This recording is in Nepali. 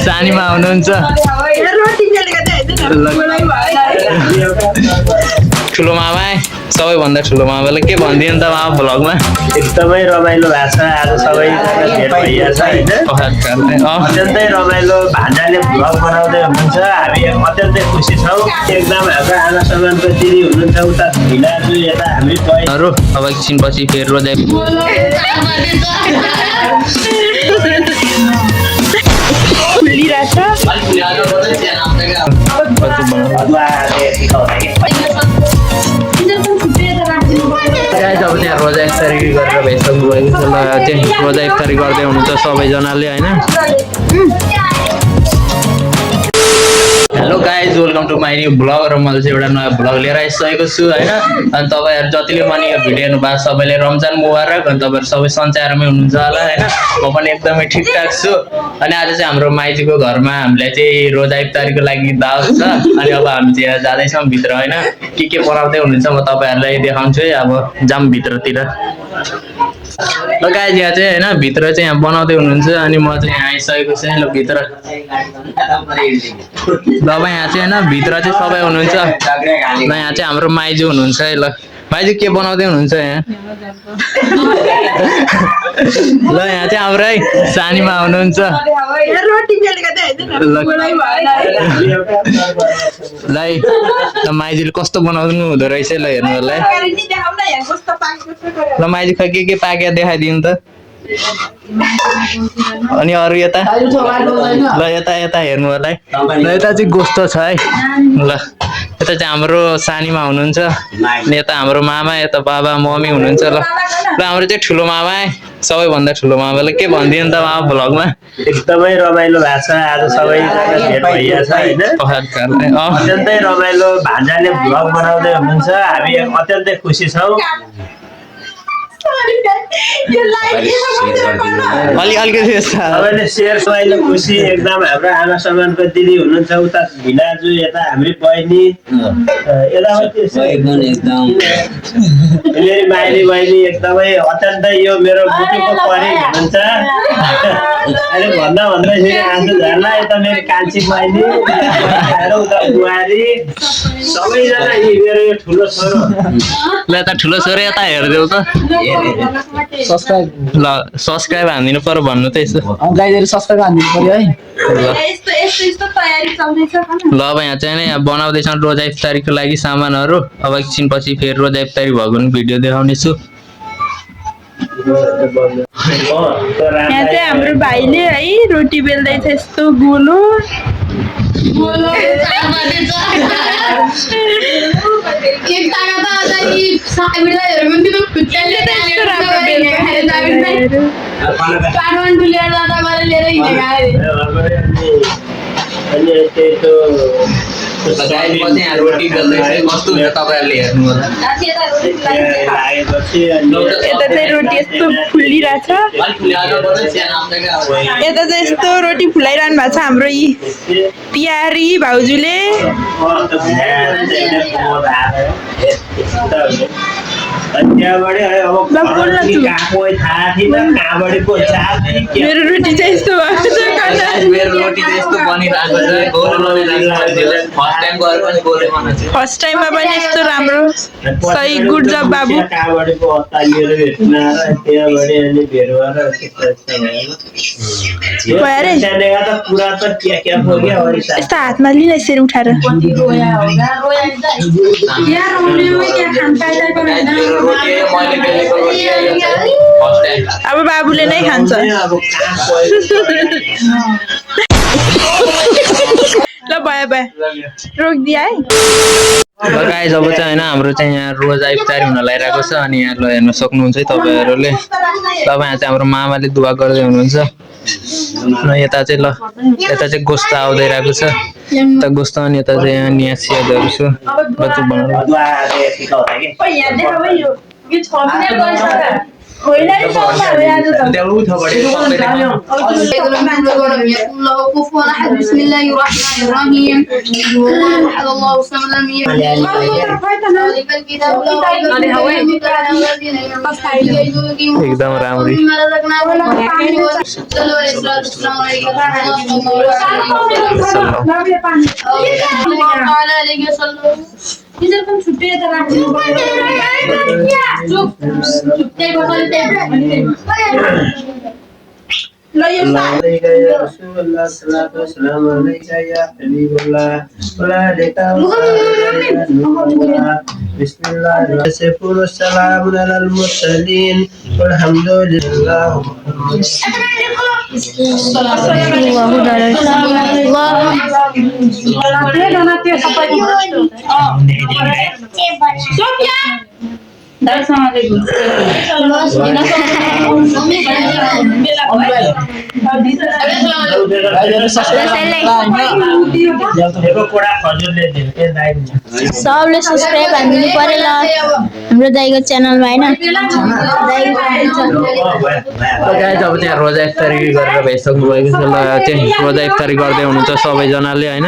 सानीमा हुनुहुन्छ ठुलो मामा सबैभन्दा ठुलो मामाले के भनिदियो नि त मामा भ्लगमा एकदमै रमाइलो भएको छ आज सबैजना भेट भइरहेछ होइन अत्यन्तै रमाइलो भान्जाले भ्लग बनाउँदै हुनुहुन्छ हामी अत्यन्तै खुसी छौँ एकदम हाम्रो आमा समानको दिदी हुनुहुन्छ उता भिलाजु यता हामी अब एकछिनपछि फेरि रोजाइ अब त्यहाँ रोजा इफ्तारी गरेर भेट्नु गएको चाहिँ रोजा इफ्तारी गर्दै हुनुहुन्छ सबैजनाले होइन hello guys welcome to my new blog र मैले चाहिँ एउटा नयाँ ब्लग लिएर आइसकेको छु होइन अनि तपाईँहरू जतिले पनि यो भिडियो हेर्नु भएको सबैले रमजान मुबारक अनि तपाईँहरू सबै सञ्चारमै हुनुहुन्छ होला होइन म पनि एकदमै ठिकठाक छु अनि आज चाहिँ हाम्रो माइतीको घरमा हामीलाई चाहिँ रोजा इफ्तारीको लागि दावत छ अनि अब हामी चाहिँ जाँदैछौँ भित्र होइन के बनाउँदै हुनुहुन्छ म तपाईँहरूलाई देखाउँछु है अब जाम भित्रतिर ल गाइज यहाँ चाहिँ होइन भित्र चाहिँ यहाँ बनाउँदै हुनुहुन्छ अनि म चाहिँ यहाँ आइसकेको छु ल भित्र ल अब यहाँ चाहिँ होइन भित्र चाहिँ सबै हुनुहुन्छ ल यहाँ चाहिँ हाम्रो माइजू हुनुहुन्छ है ल माइजू के बनाउँदै हुनुहुन्छ यहाँ ल यहाँ चाहिँ हाम्रो है सानीमा हुनुहुन्छ ल माइजूले कस्तो बनाउनु हुँदो रहेछ ल हेर्नु होला है ल माइजू खै के पाक्यो देखाइदिनु त अनि अरू यता ल यता यता हेर्नु होला है ल यता चाहिँ गोस्त छ है ल यता चाहिँ हाम्रो सानीमा हुनुहुन्छ यता हाम्रो मामा यता बाबा मम्मी हुनुहुन्छ ल ल हाम्रो चाहिँ ठुलो मामा सबैभन्दा ठुलो मामाले के भनिदियो नि त मामा भ्लगमा एकदमै रमाइलो भएको छ आज सबैजना भेट भइरहेछ होइन अत्यन्तै रमाइलो भान्जाले भ्लग बनाउँदै हुनुहुन्छ हामी अत्यन्तै खुसी छौँ अलिकति सबैले सेयर अहिले खुसी एकदम हाम्रो आमा समानको दिदी हुनुहुन्छ उता भिलाजु यता हाम्रो बहिनी मेरी माइली बहिनी एकदमै अत्यन्तै यो मेरो बुटुको परि हुनुहुन्छ अहिले भन्दा भन्दैखेरि आँसु झर्ला यता मेरो कान्छी बहिनी उता बुहारी सबैजना यी मेरो यो ठुलो छोरो ल यता ठुलो छोरो यता हेरिदेऊ त ल सब्सक्राइब हानिदिनु पर्यो भन्नु त यसो गाइजहरु सब्सक्राइब हानिदिनु पर्यो है ल अब यहाँ चाहिँ यहाँ बनाउँदैछौँ रोजा इफ्तारीको लागि सामानहरू अब एकछिनपछि फेरि रोजा इफ्तारी भएको भिडियो देखाउनेछु यहाँ चाहिँ हाम्रो भाइले है रोटी बेल्दैछ यस्तो गोलो रोटी कस्तो हुन्छ तपाईँहरूले हेर्नु होला यता चाहिँ रोटी यस्तो फुलिरहेछ यता चाहिँ यस्तो रोटी फुलाइरहनु भएको छ हाम्रो यी प्यारी भाउजूले मेरो रोटी चाहिँ यस्तो भएको छ मेरो रोटी चाहिँ यस्तो बनिरहेको छ फर्स्ट टाइममा पनि यस्तो राम्रो सही गुड जब बाबु यस्तो हातमा लिन यसरी उठाएर अब बाबुले नै खान्छ ल भयो भयो रोकिदिए है गाइस अब चाहिँ होइन हाम्रो चाहिँ यहाँ रोजा इफ्तारी हुन लागिरहेको छ अनि यहाँ ल हेर्न सक्नुहुन्छ है तपाईँहरूले अब यहाँ चाहिँ हाम्रो मामाले दुआ गर्दै हुनुहुन्छ यता चाहिँ ल यता चाहिँ गोस्त आउँदै रहेको छ यता गोस्त अनि यता चाहिँ यहाँ नियासियाहरू छु होइन नि सक्ला हो आज त त्यहाँ उठबाट الله كفوا احد بسم الله الرحمن الرحيم والله احد الله الصمد لم يلد ذلك الكتاب لا ريب فيه هدى للذين يؤمنون एकदम राम्री مما رزقناهم صلوا عليه الصلاه والسلام عليه وسلم इधर कौन छुट्टे है तरह चुप चुपते बोलते ल यो عليك يا رسول الله الصلاة والسلام عليك يا حبيب الله ولا عليك بسم الله يصفون السلام على المرسلين والحمد لله सबले सब्सक्राइब हान्नु पर्यो ल हाम्रो दाइको च्यानलमा हैन गाइस अब त्यहाँ रोजा इफ्तारी गरेर भइसक्नु भएको छ ल चाहिँ रोजा इफ्तारी गर्दै हुनुहुन्छ सबैजनाले हैन